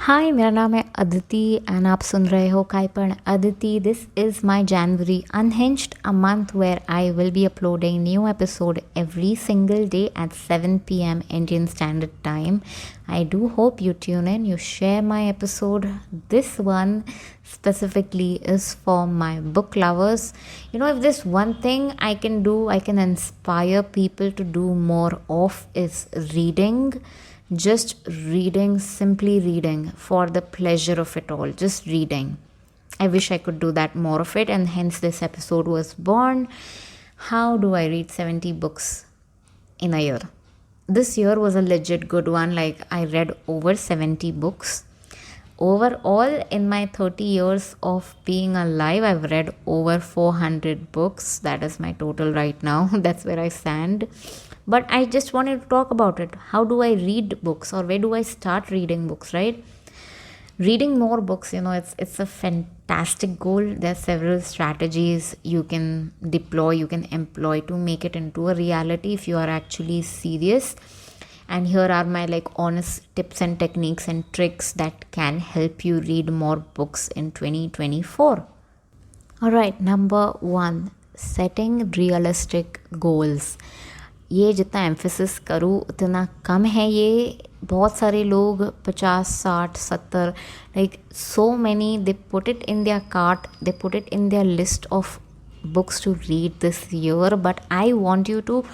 हाय, मेरा नाम है अदिति एंड आप सुन रहे हो काइपण Aditi. This is my January Unhinged, a month where I will be uploading new episode every single day at 7 p.m. Indian Standard Time. I do hope you tune in, you share my episode. This one specifically is for my book lovers. You know, if there's one thing I can do, I can inspire people to do more of is reading. Just reading, simply reading for the pleasure of it all, just reading. I wish I could do that more of it, and hence this episode was born. How do I read 70 books in a year? This year was a legit good one. Like, I read over 70 books. Overall, in my 30 years of being alive, I've read over 400 books. That is my total right now. That's where I stand. But I just wanted to talk about it. How do I read books, or where do I start reading books, right? Reading more books, you know, it's a fantastic goal. There's several strategies you can deploy, you can employ to make it into a reality if you are actually serious. And here are my honest tips and techniques and tricks that can help you read more books in 2024. All right, number 1, setting realistic goals. ये जितना emphasis करूँ उतना कम है. ये बहुत सारे लोग 50, 60, 70 like so many they put it in their cart, they put it in their list of books to read this year. But I want you to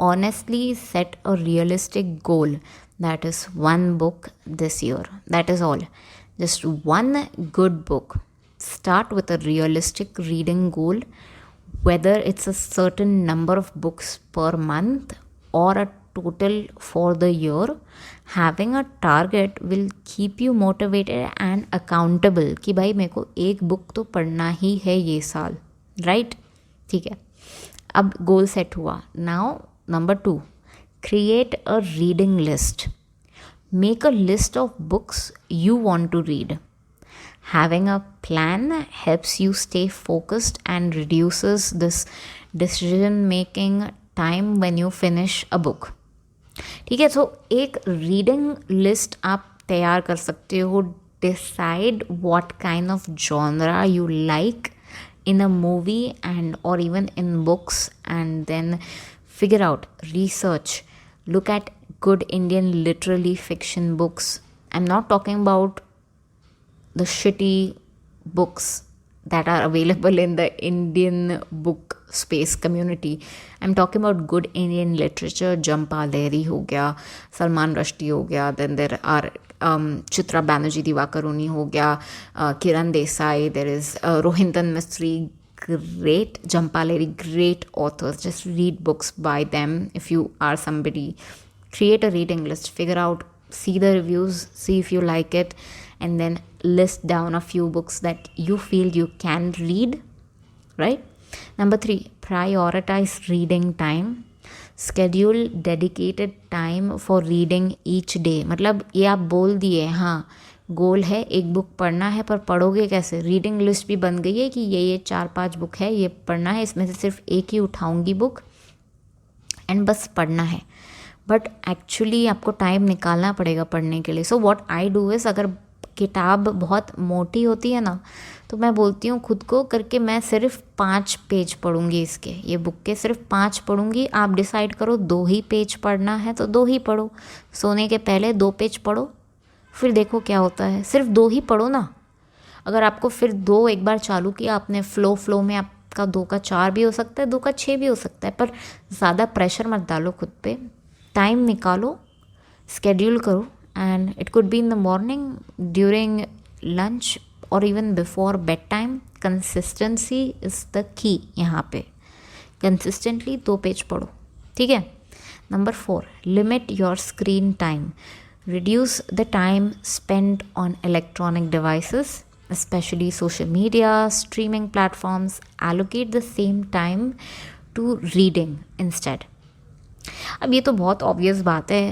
honestly set a realistic goal. That is one book this year. That is all. Just one good book. Start with a realistic reading goal, whether it's a certain number of books per month or a total for the year. Having a target will keep you motivated and accountable कि भाई मेरे को एक book तो पढ़ना ही है ये साल, राइट? ठीक है, अब गोल सेट हुआ. Now number 2, create a reading list. Make a list of books you want to read. Having a plan helps you stay focused and reduces this decision making time when you finish a book. ठीक है, सो एक reading list आप तैयार कर सकते हो. Decide what kind of genre you like in a movie and or even in books, and then figure out, research, look at good Indian literary fiction books. I'm not talking about the shitty books that are available in the Indian book space community. I'm talking about good Indian literature. Jhampa Lahiri हो गया, Salman Rushdie हो गया, then there are Chitra Banerjee Divakaruni हो गया, Kiran Desai, there is Rohinton Mistry, great. Jhampa Lahiri, great authors. Just read books by them if you are somebody. Create a reading list, figure out, see the reviews, see if you like it, and then list down a few books that you feel you can read, right? Number 3, prioritize reading time. Schedule dedicated time for reading each day. मतलब ये आप बोल दिए, हाँ गोल है एक book पढ़ना है, पर पढ़ोगे कैसे? रीडिंग लिस्ट भी बन गई है कि ये 4-5 बुक है, ये पढ़ना है, इसमें से सिर्फ एक ही उठाऊंगी बुक एंड बस पढ़ना है. बट एक्चुअली आपको टाइम निकालना पड़ेगा पढ़ने के लिए. So what I do is, अगर किताब बहुत मोटी होती है ना, तो मैं बोलती हूँ खुद को करके मैं सिर्फ 5 पेज पढ़ूँगी इसके, ये बुक के सिर्फ 5 पढ़ूँगी. आप डिसाइड करो 2 ही पेज पढ़ना है तो 2 ही पढ़ो. सोने के पहले 2 पेज पढ़ो, फिर देखो क्या होता है. सिर्फ 2 ही पढ़ो ना. अगर आपको फिर 2 एक बार चालू किया आपने, फ्लो में आपका 2 का 4 भी हो सकता है, 2 का 6 भी हो सकता है, पर ज़्यादा प्रेशर मत डालो खुद पे. टाइम निकालो, स्केड्यूल करो, and it could be in the morning, during lunch, or even before bedtime. Consistency is the key. यहाँ पे consistently 2 पेज पढ़ो, ठीक है. Number 4, limit your screen time. Reduce the time spent on electronic devices, especially social media, streaming platforms. Allocate the same time to reading instead. अब ये तो बहुत obvious बात है.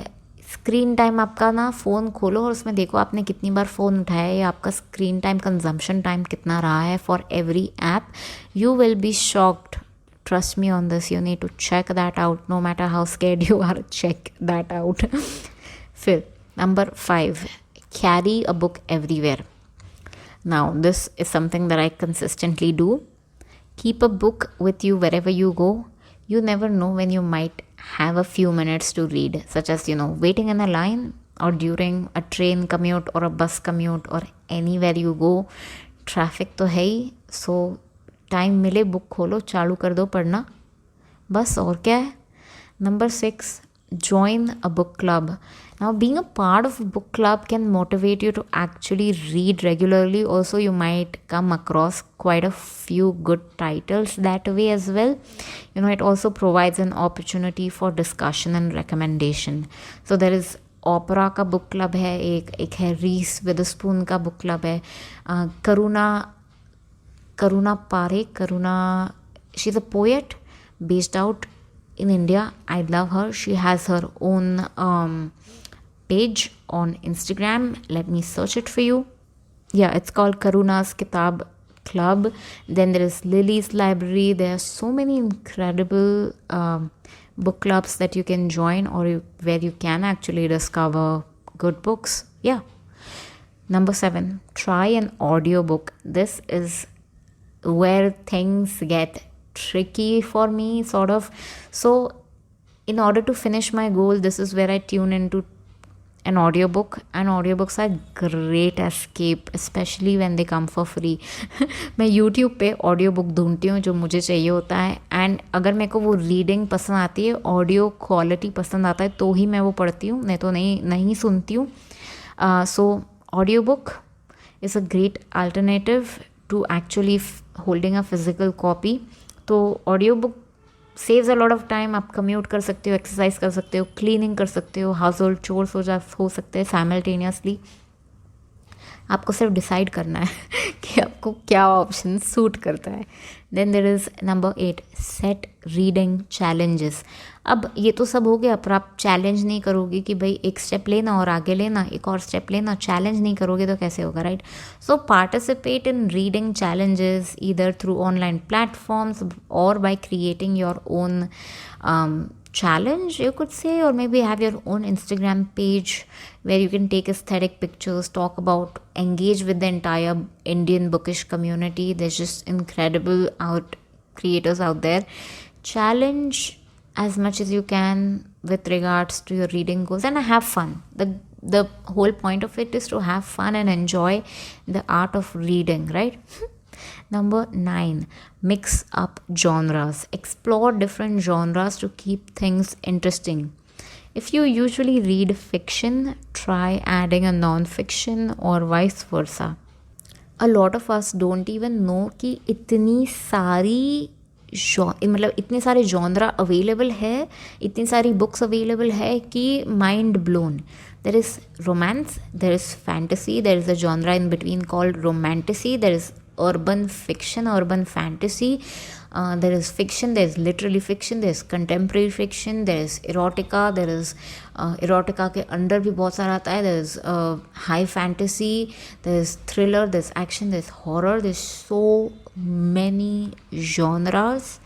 स्क्रीन टाइम आपका ना, फ़ोन खोलो और उसमें देखो आपने कितनी बार फ़ोन उठाया है, या आपका स्क्रीन टाइम, कंजम्पशन टाइम कितना रहा है for every app. You will be shocked. Trust me on this. You need to check that out, no matter how scared you are, check that out. फिर number 5, carry a book everywhere. Now, this is something that I consistently do. Keep a book with you wherever you go. You never know when you might have a few minutes to read, such as, waiting in a line or during a train commute or a bus commute or anywhere you go. Traffic तो है ही, सो time मिले book खोलो, चालू कर दो पढ़ना, बस और क्या है. Number 6, join a book club. Now, being a part of a book club can motivate you to actually read regularly. Also, you might come across quite a few good titles that way as well. It also provides an opportunity for discussion and recommendation. So, there is ओपरा का book club है, एक है रीस विदस्पून का book club है, Karuna Parekh, she is a poet based out in India. I love her. She has her own page on Instagram. Let me search it for you. Yeah, it's called Karuna's Kitab Club. Then there is Lily's Library. There are so many incredible book clubs that you can join, or where you can actually discover good books. Yeah. Number 7, try an audiobook. This is where things get tricky for me, sort of. So in order to finish my goal, this is where I tune into an audiobook, and audiobooks are great escape, especially when they come for free. मैं YouTube पे audiobook ढूंढती हूँ जो मुझे चाहिए होता है, and अगर मेरे को वो रीडिंग पसंद आती है, ऑडियो क्वालिटी पसंद आता है, तो ही मैं वो पढ़ती हूँ, नहीं तो नहीं सुनती हूँ. सो audiobook is a great alternative to actually holding a physical copy. तो audiobook saves a lot of time. आप कम्यूट कर सकते हो, एक्सरसाइज कर सकते हो, क्लीनिंग कर सकते हो, हाउस होल्ड चोर्स हो सकते हैं साइमल्टेनियसली. आपको सिर्फ डिसाइड करना है कि आपको क्या ऑप्शन सूट करता है. Then there is number 8, set reading challenges. अब ये तो सब हो गया, पर आप चैलेंज नहीं करोगे कि भाई एक स्टेप लेना और आगे लेना, एक और स्टेप लेना, चैलेंज नहीं करोगे तो कैसे होगा, right? So participate in reading challenges either through online platforms और by creating your own challenge, you could say, or maybe have your own Instagram page where you can take aesthetic pictures, talk about, engage with the entire Indian bookish community. There's just incredible creators out there. Challenge as much as you can with regards to your reading goals, and have fun. The whole point of it is to have fun and enjoy the art of reading, right? Number 9, mix up genres. Explore different genres to keep things interesting. If you usually read fiction, try adding a non-fiction or vice versa. A lot of us don't even know कि इतनी सारे genre available है, इतनी सारी books available है कि mind blown. There is romance, there is fantasy, there is a genre in between called romantasy, there is urban fiction, urban fantasy, there is fiction, there is literary fiction, there is contemporary fiction, there is erotica, there is erotica के under भी बहुत सारा आता है, there is high fantasy, there is thriller, there is action, there is horror. There is so many genres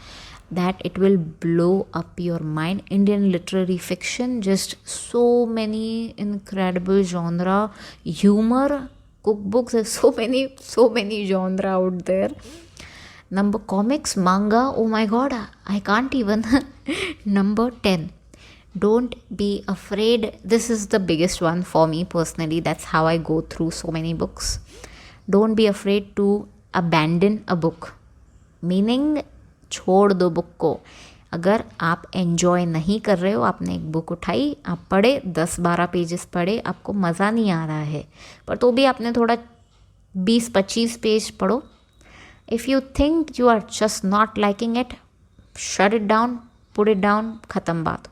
that it will blow up your mind. Indian literary fiction, just so many incredible genre. Humor, cookbooks, there's so many genre out there. Number comics, manga, oh my god, I can't even. Number 10, don't be afraid. This is the biggest one for me personally. That's how I go through so many books. Don't be afraid to abandon a book, meaning छोड़ दो book को. अगर आप enjoy नहीं कर रहे हो, आपने एक बुक उठाई, आप पढ़े, 10-12 पेजेस पढ़े, आपको मज़ा नहीं आ रहा है, पर तो भी आपने थोड़ा 20-25 पेज पढ़ो. If you think you are just not liking it, shut it down, put it down, ख़त्म बात.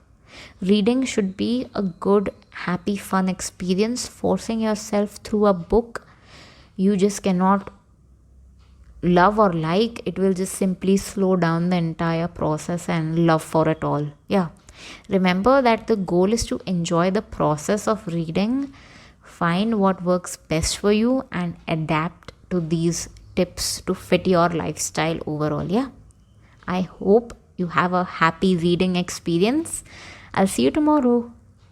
Reading should be a good, happy, fun experience. Forcing yourself through a book you just cannot love or like, it will just simply slow down the entire process and love for it all. Yeah, remember that the goal is to enjoy the process of reading, find what works best for you, and adapt to these tips to fit your lifestyle overall. Yeah, I hope you have a happy reading experience. I'll see you tomorrow.